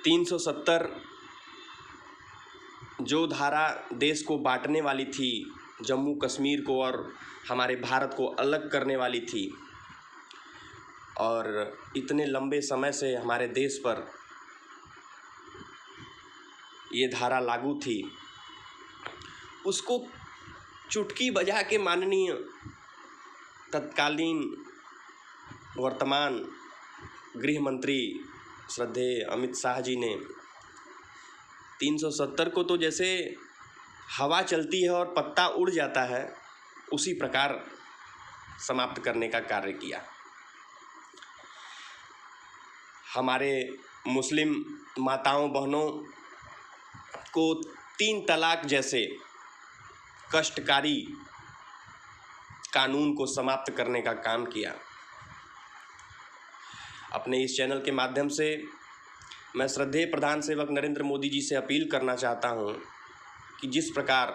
370 जो धारा देश को बांटने वाली थी, जम्मू कश्मीर को और हमारे भारत को अलग करने वाली थी, और इतने लंबे समय से हमारे देश पर ये धारा लागू थी, उसको चुटकी बजा के माननीय तत्कालीन वर्तमान गृह मंत्री श्रद्धेय अमित शाह जी ने 370 को तो जैसे हवा चलती है और पत्ता उड़ जाता है, उसी प्रकार समाप्त करने का कार्य किया। हमारे मुस्लिम माताओं बहनों को 3 तलाक जैसे कष्टकारी कानून को समाप्त करने का काम किया। अपने इस चैनल के माध्यम से मैं श्रद्धेय प्रधान सेवक नरेंद्र मोदी जी से अपील करना चाहता हूं कि जिस प्रकार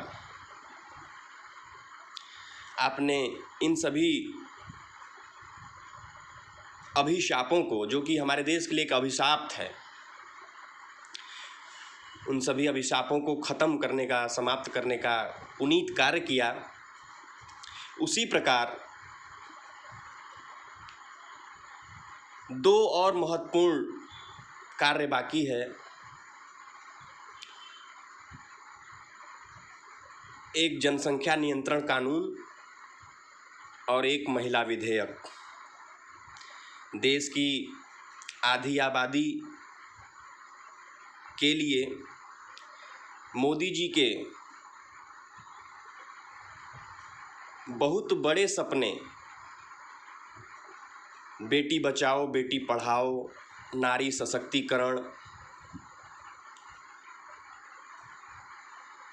आपने इन सभी अभिशापों को, जो कि हमारे देश के लिए एक अभिशाप है, उन सभी अभिशापों को ख़त्म करने का, समाप्त करने का पुनीत कार्य किया, उसी प्रकार 2 और महत्वपूर्ण कार्य बाकी है। एक जनसंख्या नियंत्रण कानून और एक महिला विधेयक। देश की आधी आबादी के लिए मोदी जी के बहुत बड़े सपने, बेटी बचाओ बेटी पढ़ाओ, नारी सशक्तिकरण,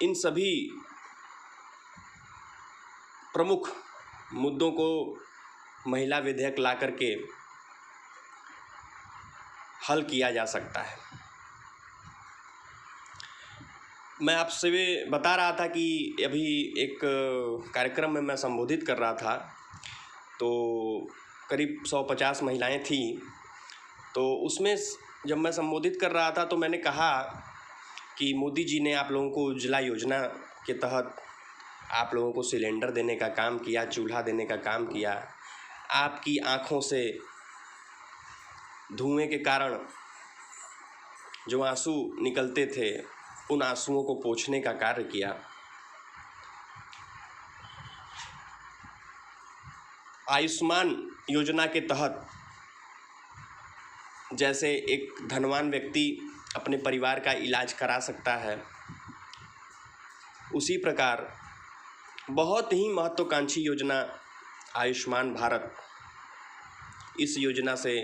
इन सभी प्रमुख मुद्दों को महिला विधेयक ला करके हल किया जा सकता है। मैं आपसे बता रहा था कि अभी एक कार्यक्रम में मैं संबोधित कर रहा था, तो करीब 150 महिलाएं थीं। तो उसमें जब मैं संबोधित कर रहा था तो मैंने कहा कि मोदी जी ने आप लोगों को उज्ज्वला योजना के तहत आप लोगों को सिलेंडर देने का काम किया, चूल्हा देने का काम किया। आपकी आँखों से धुएं के कारण जो आंसू निकलते थे, उन आंसुओं को पोंछने का कार्य किया। आयुष्मान योजना के तहत जैसे एक धनवान व्यक्ति अपने परिवार का इलाज करा सकता है, उसी प्रकार बहुत ही महत्वाकांक्षी योजना आयुष्मान भारत, इस योजना से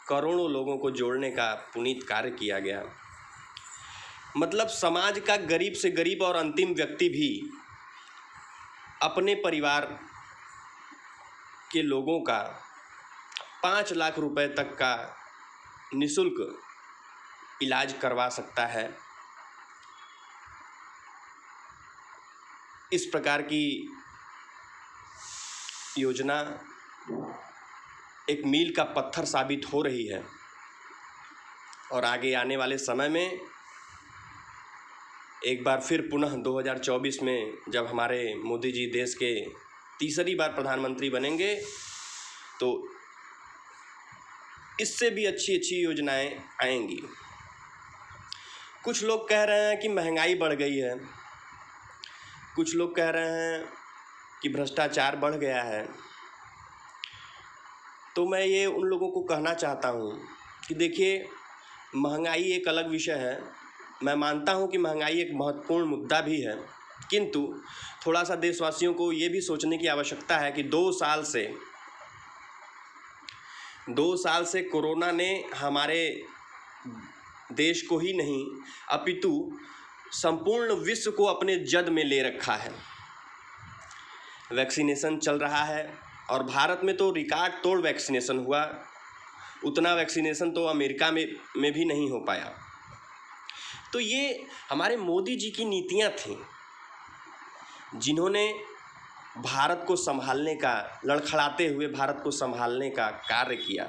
करोड़ों लोगों को जोड़ने का पुनीत कार्य किया गया। मतलब समाज का गरीब से गरीब और अंतिम व्यक्ति भी अपने परिवार के लोगों का 5 लाख रुपए तक का निःशुल्क इलाज करवा सकता है। इस प्रकार की योजना एक मील का पत्थर साबित हो रही है, और आगे आने वाले समय में एक बार फिर पुनः 2024 में जब हमारे मोदी जी देश के तीसरी बार प्रधानमंत्री बनेंगे, तो इससे भी अच्छी अच्छी योजनाएं आएंगी। कुछ लोग कह रहे हैं कि महंगाई बढ़ गई है, कुछ लोग कह रहे हैं कि भ्रष्टाचार बढ़ गया है। तो मैं ये उन लोगों को कहना चाहता हूँ कि देखिए, महंगाई एक अलग विषय है। मैं मानता हूँ कि महंगाई एक महत्वपूर्ण मुद्दा भी है, किंतु थोड़ा सा देशवासियों को ये भी सोचने की आवश्यकता है कि 2 साल से कोरोना ने हमारे देश को ही नहीं अपितु संपूर्ण विश्व को अपने जद में ले रखा है। वैक्सीनेशन चल रहा है और भारत में तो रिकॉर्ड तोड़ वैक्सीनेशन हुआ। उतना वैक्सीनेशन तो अमेरिका में भी नहीं हो पाया। तो ये हमारे मोदी जी की नीतियां थीं, जिन्होंने भारत को संभालने का, लड़खड़ाते हुए भारत को संभालने का कार्य किया।